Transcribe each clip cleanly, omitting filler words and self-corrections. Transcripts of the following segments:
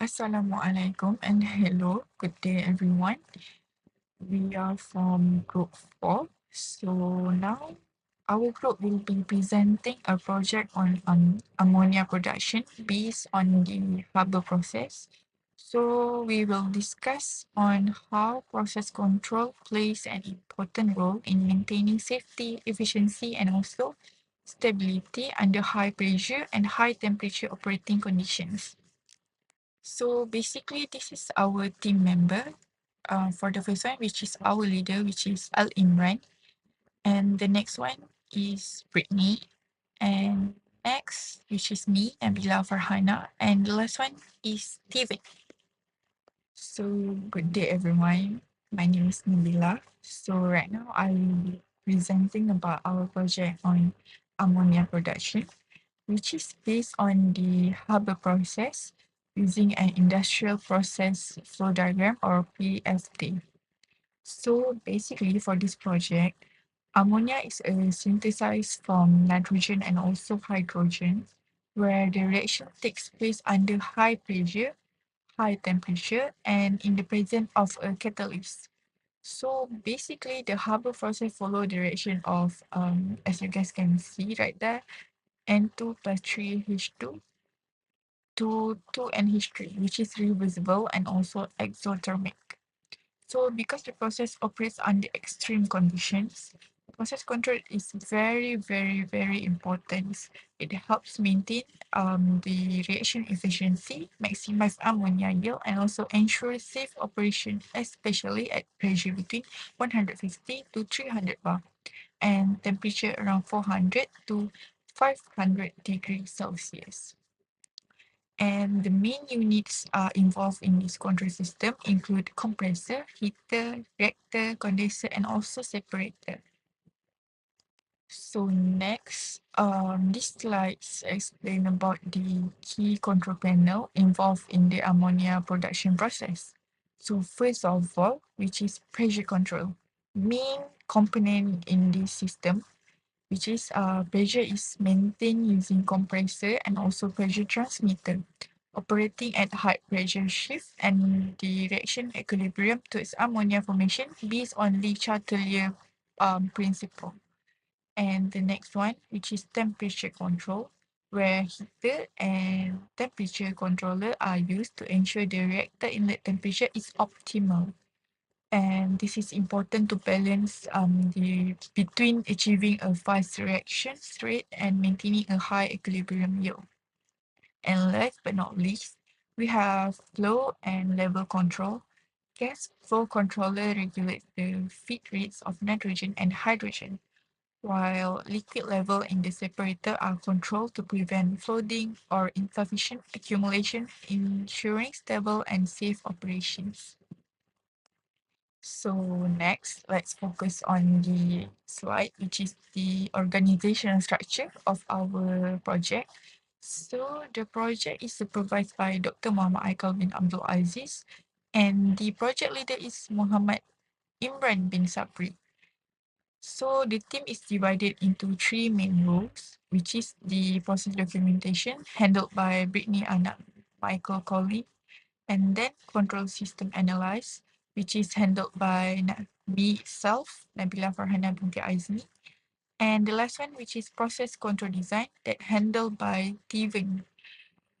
Assalamualaikum and hello, good day everyone. We are from group 4. So now our group will be presenting a project on ammonia production based on the Haber process. So we will discuss on how process control plays an important role in maintaining safety, efficiency and also stability under high pressure and high temperature operating conditions. So basically, this is our team member. For the first one, which is our leader, which is Al Imran, and the next one is Brittany, and next, which is me, Nabila Farhana, and the last one is Steven. So good day, everyone. My name is Nabila. So right now, I'm presenting about our project on ammonia production, which is based on the Haber process using an industrial process flow diagram or PFD. So basically for this project, ammonia is synthesized from nitrogen and also hydrogen, where the reaction takes place under high pressure, high temperature, and in the presence of a catalyst. So basically the Haber process follow the reaction of, as you guys can see right there, N2 plus 3H2 to 2NH3, which is reversible and also exothermic. So because the process operates under extreme conditions, process control is very important. It helps maintain the reaction efficiency, maximize ammonia yield, and also ensure safe operation, especially at pressure between 150 to 300 bar and temperature around 400 to 500 degrees Celsius. And the main units involved in this control system include compressor, heater, reactor, condenser, and also separator. So next, this slides explain about the key control panel involved in the ammonia production process. So first of all, which is pressure control. Main component in this system, which is pressure is maintained using compressor and also pressure transmitter operating at high pressure shift and the reaction equilibrium to its ammonia formation based on Le Chatelier principle. And the next one, which is temperature control, where heater and temperature controller are used to ensure the reactor inlet temperature is optimal. And this is important to balance the between achieving a fast reaction rate and maintaining a high equilibrium yield. And last but not least, we have flow and level control. Gas flow controller regulates the feed rates of nitrogen and hydrogen, while liquid level in the separator are controlled to prevent flooding or insufficient accumulation, ensuring stable and safe operations. So next, let's focus on the slide, which is the organizational structure of our project. So the project is supervised by Dr. Muhammad Aikal bin Abdul Aziz, and the project leader is Muhammad Imran bin Sabri. So the team is divided into three main roles, which is the process documentation handled by Brittany Anak Michael Colley, and then control system analyze, which is handled by me itself, Nabila Farhana binti Aizmi. And the last one, which is process control design, that handled by Steven.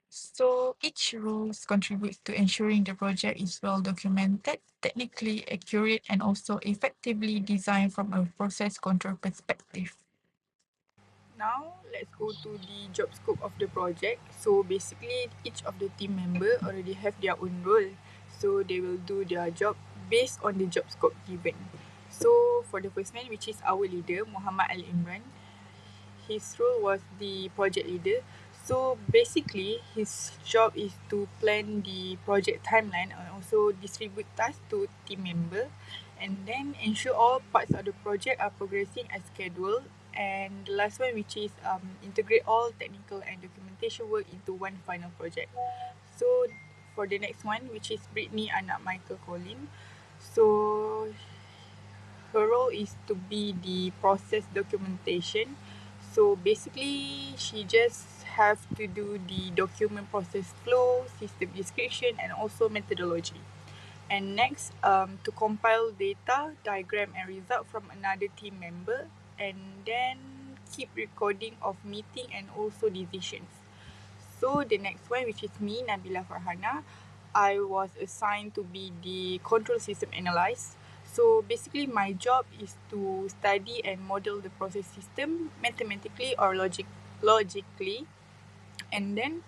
So each role contributes to ensuring the project is well documented, technically accurate, and also effectively designed from a process control perspective. Now, let's go to the job scope of the project. So basically, each of the team member already have their own role. So they will do their job based on the job scope given. So for the first man, which is our leader, Muhammad Al Imran, his role was the project leader. So basically, his job is to plan the project timeline and also distribute tasks to team member, and then ensure all parts of the project are progressing as scheduled. And the last one, which is integrate all technical and documentation work into one final project. So for the next one, which is Brittany Anak Michael Colin. So her role is to be the process documentation. So basically, she just have to do the document process flow, system description, and also methodology. And next, to compile data, diagram, and result from another team member, and then keep recording of meeting and also decisions. So the next one, which is me, Nabila Farhana, I was assigned to be the control system analyst. So basically, my job is to study and model the process system mathematically or logically, and then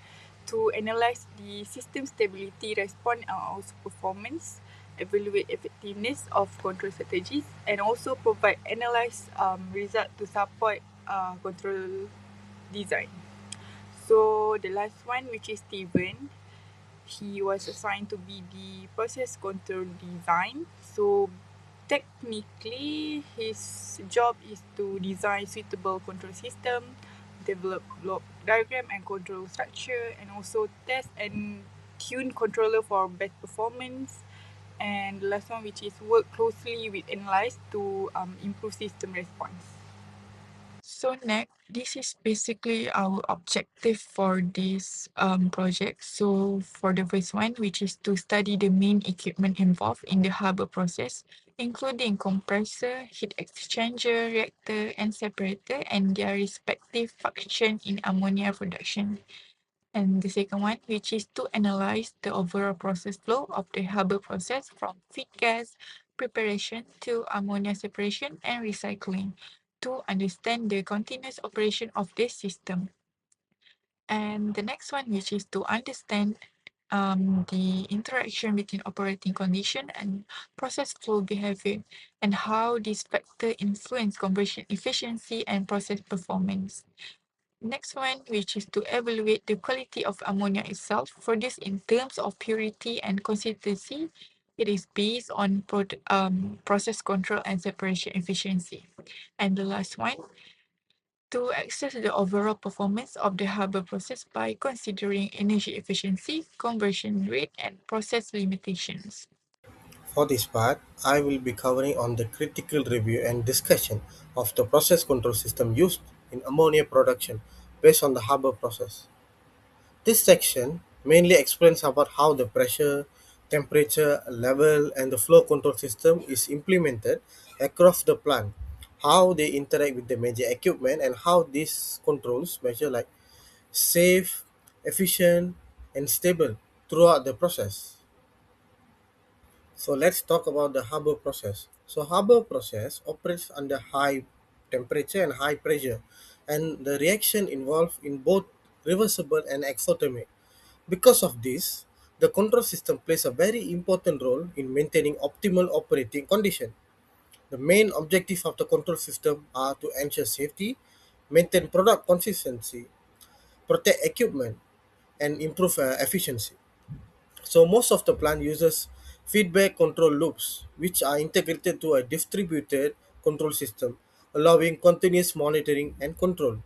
to analyze the system stability, response, and also performance, evaluate effectiveness of control strategies, and also provide analyze result to support control design. So the last one, which is Steven, he was assigned to be the process control design. So technically, his job is to design suitable control system, develop block diagram and control structure, and also test and tune controller for best performance. And the last one, which is work closely with analysts to improve system response. So next, this is basically our objective for this project. So for the first one, which is to study the main equipment involved in the Haber process, including compressor, heat exchanger, reactor, and separator, and their respective function in ammonia production. And the second one, which is to analyze the overall process flow of the Haber process from feed gas preparation to ammonia separation and recycling to understand the continuous operation of this system. And the next one, which is to understand the interaction between operating condition and process flow behavior and how these factors influence conversion efficiency and process performance. Next one, which is to evaluate the quality of ammonia itself. For this, in terms of purity and consistency, it is based on process control and separation efficiency. And the last one, to assess the overall performance of the Haber process by considering energy efficiency, conversion rate, and process limitations. For this part, I will be covering on the critical review and discussion of the process control system used in ammonia production based on the Haber process. This section mainly explains about how the pressure, temperature, level, and the flow control system is implemented across the plant, how they interact with the major equipment, and how these controls measure like safe, efficient, and stable throughout the process. So let's talk about the Haber process. So Haber process operates under high temperature and high pressure, and the reaction involved in both reversible and exothermic. Because of this, the control system plays a very important role in maintaining optimal operating condition. The main objectives of the control system are to ensure safety, maintain product consistency, protect equipment, and improve efficiency. So most of the plant uses feedback control loops, which are integrated to a distributed control system, allowing continuous monitoring and control.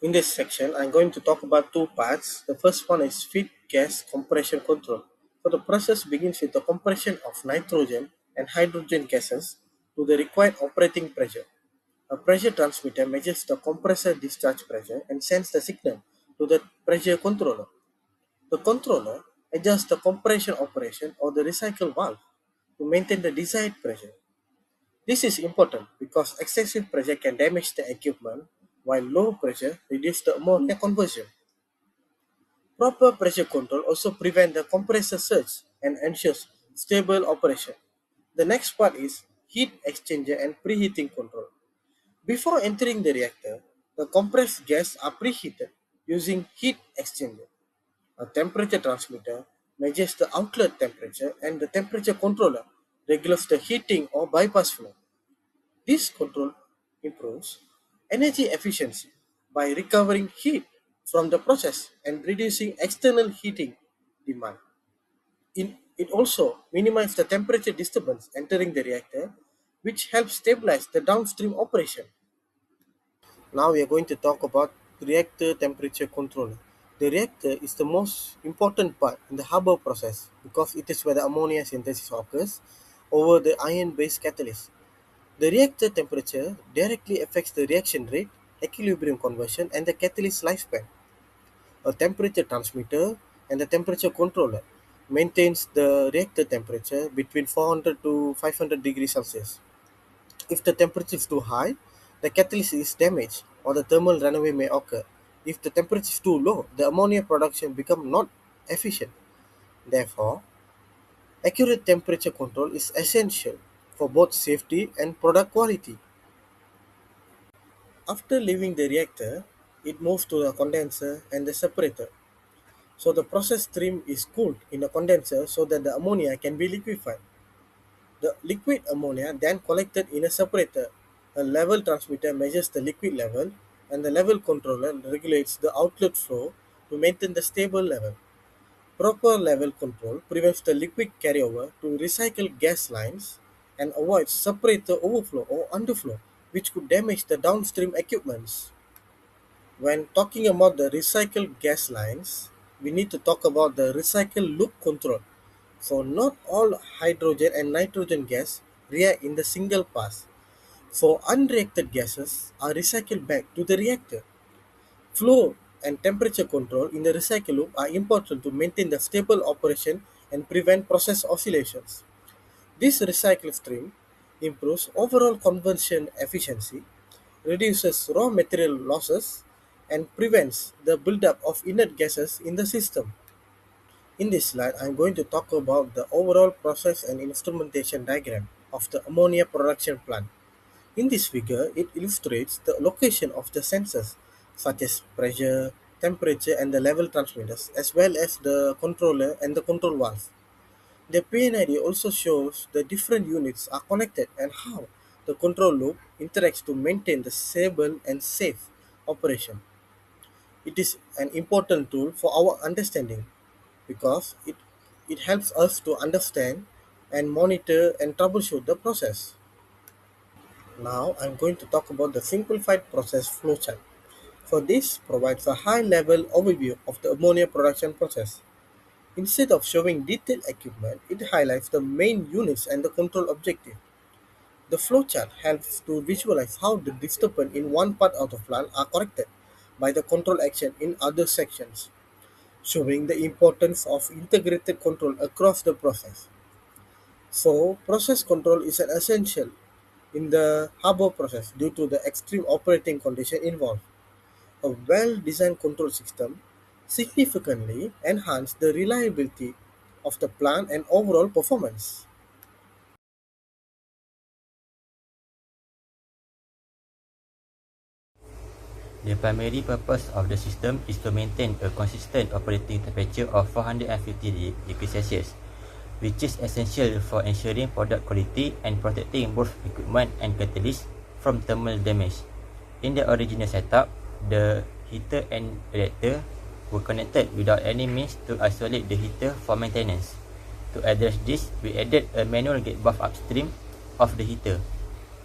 In this section, I'm going to talk about two parts. The first one is feed gas compression control. So the process begins with the compression of nitrogen and hydrogen gases to the required operating pressure. A pressure transmitter measures the compressor discharge pressure and sends the signal to the pressure controller. The controller adjusts the compression operation or the recycle valve to maintain the desired pressure. This is important because excessive pressure can damage the equipment, while low pressure reduces the ammonia conversion. Proper pressure control also prevents the compressor surge and ensures stable operation. The next part is heat exchanger and preheating control. Before entering the reactor, the compressed gas are preheated using heat exchanger. A temperature transmitter measures the outlet temperature and the temperature controller regulates the heating or bypass flow. This control improves energy efficiency by recovering heat from the process and reducing external heating demand. It also minimizes the temperature disturbance entering the reactor, which helps stabilize the downstream operation. Now we are going to talk about reactor temperature control. The reactor is the most important part in the Haber process because it is where the ammonia synthesis occurs over the iron-based catalyst. The reactor temperature directly affects the reaction rate, equilibrium conversion, and the catalyst lifespan. A temperature transmitter and the temperature controller maintains the reactor temperature between 400 to 500 degrees Celsius. If the temperature is too high, the catalyst is damaged or the thermal runaway may occur. If the temperature is too low, the ammonia production becomes not efficient. Therefore, accurate temperature control is essential for both safety and product quality. After leaving the reactor, it moves to the condenser and the separator. So the process stream is cooled in the condenser so that the ammonia can be liquefied. The liquid ammonia then collected in a separator. A level transmitter measures the liquid level and the level controller regulates the outlet flow to maintain the stable level. Proper level control prevents the liquid carryover to recycle gas lines and avoids separator overflow or underflow, which could damage the downstream equipments. When talking about the recycled gas lines, we need to talk about the recycle loop control. So not all hydrogen and nitrogen gas react in the single pass. So unreacted gases are recycled back to the reactor. Flow and temperature control in the recycle loop are important to maintain the stable operation and prevent process oscillations. This recycle stream improves overall conversion efficiency, reduces raw material losses, and prevents the buildup of inert gases in the system. In this slide, I am going to talk about the overall process and instrumentation diagram of the ammonia production plant. In this figure, it illustrates the location of the sensors such as pressure, temperature, and the level transmitters, as well as the controller and the control valve. The P&ID also shows the different units are connected and how the control loop interacts to maintain the stable and safe operation. It is an important tool for our understanding because it helps us to understand and monitor and troubleshoot the process. Now I'm going to talk about the simplified process flowchart. For this provides a high-level overview of the ammonia production process. Instead of showing detailed equipment, it highlights the main units and the control objective. The flowchart helps to visualize how the disturbance in one part of the plant are corrected by the control action in other sections, showing the importance of integrated control across the process. So, process control is an essential in the Haber process due to the extreme operating condition involved. A well-designed control system significantly enhances the reliability of the plant and overall performance. The primary purpose of the system is to maintain a consistent operating temperature of 450 degrees Celsius, which is essential for ensuring product quality and protecting both equipment and catalyst from thermal damage. In the original setup, the heater and reactor were connected without any means to isolate the heater for maintenance. To address this, we added a manual gate valve upstream of the heater.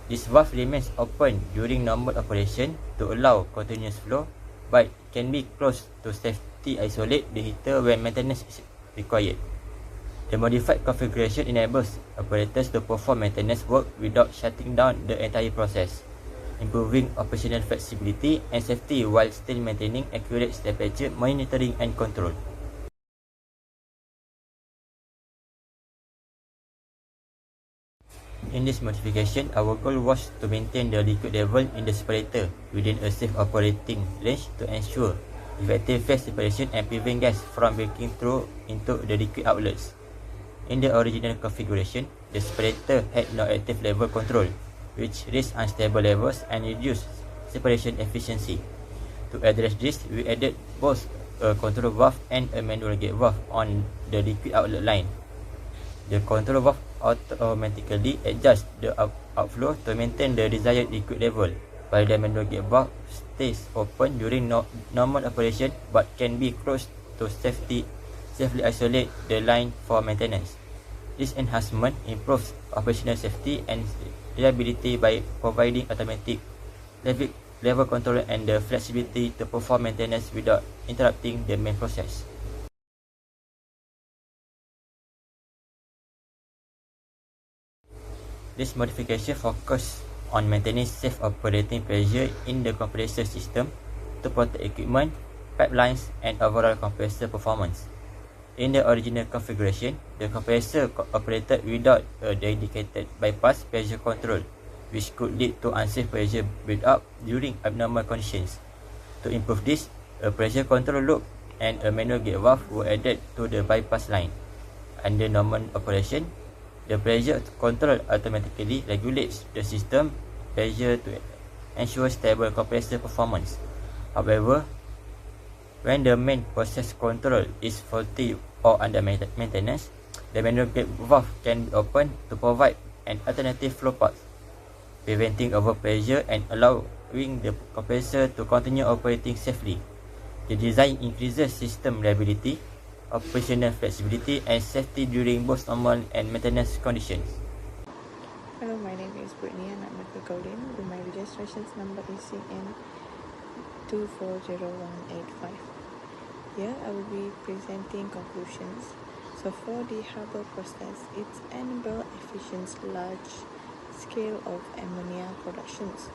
This valve remains open during normal operation to allow continuous flow, but can be closed to safety isolate the heater when maintenance is required. The modified configuration enables operators to perform maintenance work without shutting down the entire process, improving operational flexibility and safety while still maintaining accurate temperature monitoring and control. In this modification, our goal was to maintain the liquid level in the separator within a safe operating range to ensure effective phase separation and prevent gas from breaking through into the liquid outlets. In the original configuration, the separator had no active level control, which raised unstable levels and reduced separation efficiency. To address this, we added both a control valve and a manual gate valve on the liquid outlet line. The control valve automatically adjusts the outflow to maintain the desired liquid level, while the manual gate valve stays open during normal operation but can be closed to safely isolate the line for maintenance. This enhancement improves operational safety and reliability by providing automatic level control and the flexibility to perform maintenance without interrupting the main process. This modification focuses on maintaining safe operating pressure in the compressor system to protect equipment, pipelines, and overall compressor performance. In the original configuration, the compressor operated without a dedicated bypass pressure control, which could lead to unsafe pressure build-up during abnormal conditions. To improve this, a pressure control loop and a manual gate valve were added to the bypass line. Under normal operation, the pressure control automatically regulates the system pressure to ensure stable compressor performance. However, when the main process control is faulty or under maintenance, the manual gate valve can be opened to provide an alternative flow path, preventing overpressure and allowing the compressor to continue operating safely. The design increases system reliability, operational flexibility, and safety during both normal and maintenance conditions. Hello, my name is Brittany and I'm a Colin. My registration number is CN240185. Here I will be presenting conclusions. So for the Haber process, it's enable efficient large scale of ammonia productions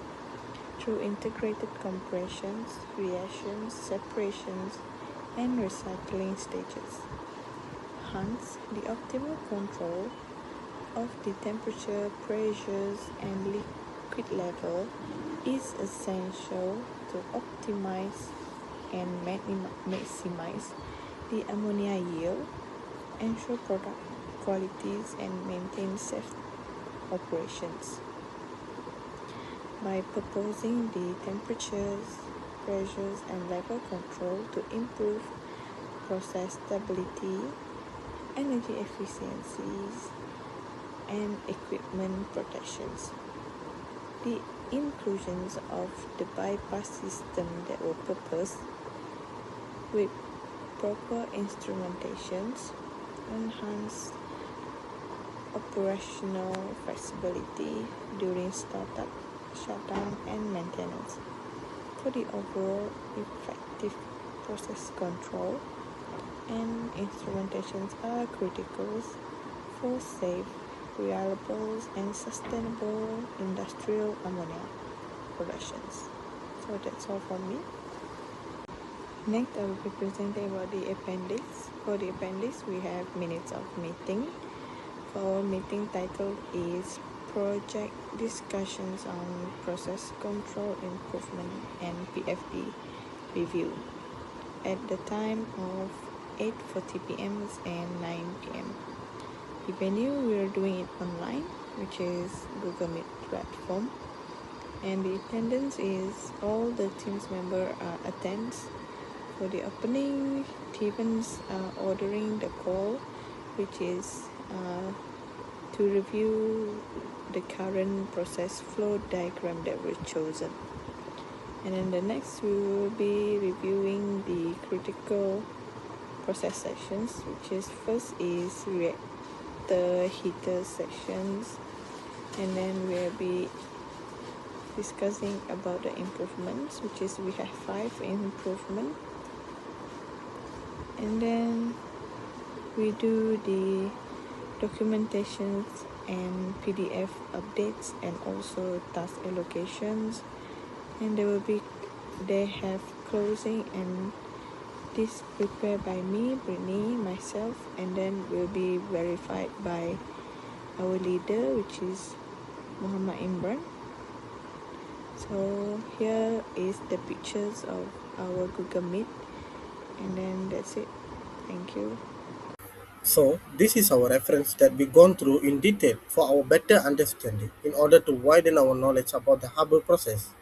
through integrated compressions, reactions, separations, and recycling stages. Hence, the optimal control of the temperature, pressures, and liquid level is essential to optimize and maximize the ammonia yield, ensure product qualities, and maintain safe operations. By proposing the temperatures, pressures, and level control to improve process stability, energy efficiencies, and equipment protections. The inclusions of the bypass system that were proposed with proper instrumentations enhance operational flexibility during startup, shutdown, and maintenance. For the overall effective process control and instrumentations are critical for safe, reliable, and sustainable industrial ammonia productions. So that's all from me. Next, I will be presenting about the appendix. For the appendix, we have minutes of meeting. For our meeting title is Project Discussions on Process Control Improvement and PFD Review at the time of 8:40 p.m. and 9 p.m. The venue, we are doing it online, which is Google Meet platform, and the attendance is all the team's member attends. For the opening, Stevens ordering the call, which is to review the current process flow diagram that was chosen. And then the next, we will be reviewing the critical process sections, which is first is reactor heater sections, and then we'll be discussing about the improvements, which is we have 5 improvements, and then we do the documentations and PDF updates and also task allocations, and they have closing, and this prepared by me, Brittany, myself, and then will be verified by our leader, which is Muhammad Imran. So here is the pictures of our Google Meet, and then that's it. Thank you. So, this is our reference that we've gone through in detail for our better understanding in order to widen our knowledge about the Haber process.